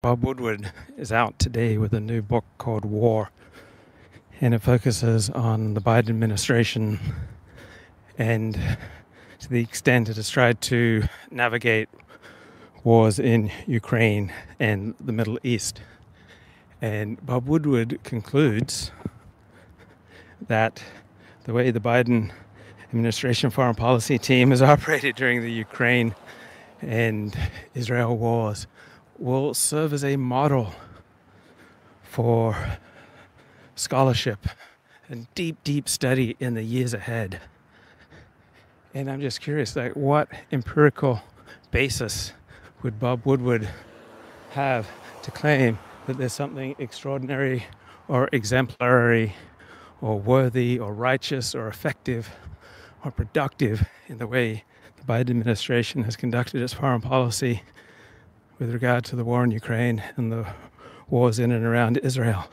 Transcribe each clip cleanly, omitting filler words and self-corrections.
Bob Woodward is out today with a new book called War, and it focuses on the Biden administration and to the extent it has tried to navigate wars in Ukraine and the Middle East. And Bob Woodward concludes that the way the Biden administration foreign policy team has operated during the Ukraine and Israel wars will serve as a model for scholarship and deep study in the years ahead. And I'm just curious, what empirical basis would Bob Woodward have to claim that there's something extraordinary or exemplary or worthy or righteous or effective or productive in the way the Biden administration has conducted its foreign policy with regard to the war in Ukraine and the wars in and around Israel?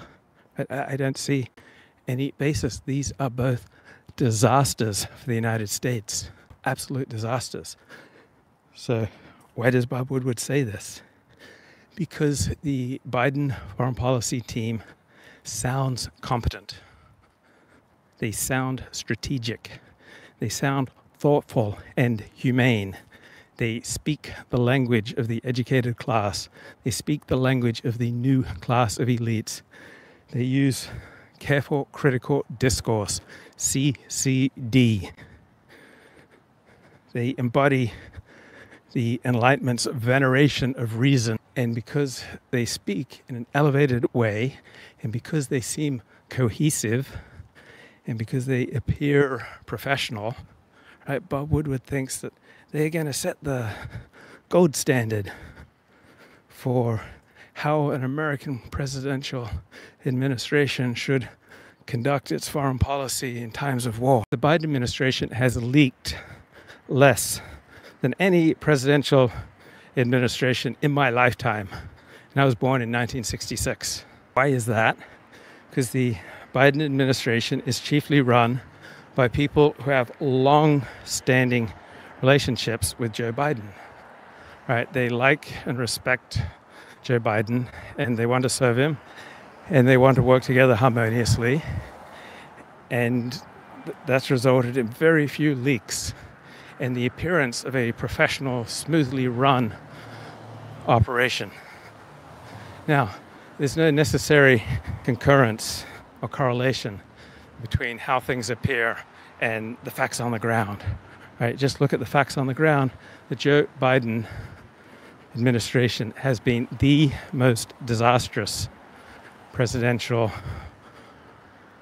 I don't see any basis. These are both disasters for the United States, absolute disasters. So why does Bob Woodward say this? Because the Biden foreign policy team sounds competent. They sound strategic. They sound thoughtful and humane. They speak the language of the educated class. They speak the language of the new class of elites. They use careful, critical discourse, CCD. They embody the Enlightenment's veneration of reason. And because they speak in an elevated way, and because they seem cohesive, and because they appear professional, right, Bob Woodward thinks that they're going to set the gold standard for how an American presidential administration should conduct its foreign policy in times of war. The Biden administration has leaked less than any presidential administration in my lifetime. And I was born in 1966. Why is that? Because the Biden administration is chiefly run by people who have long-standing relationships with Joe Biden. Right? They like and respect Joe Biden, and they want to serve him, and they want to work together harmoniously. And that's resulted in very few leaks and the appearance of a professional, smoothly run operation. Now, there's no necessary concurrence or correlation between how things appear and the facts on the ground. Right? Just look at the facts on the ground. The Joe Biden administration has been the most disastrous presidential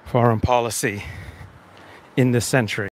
foreign policy in this century.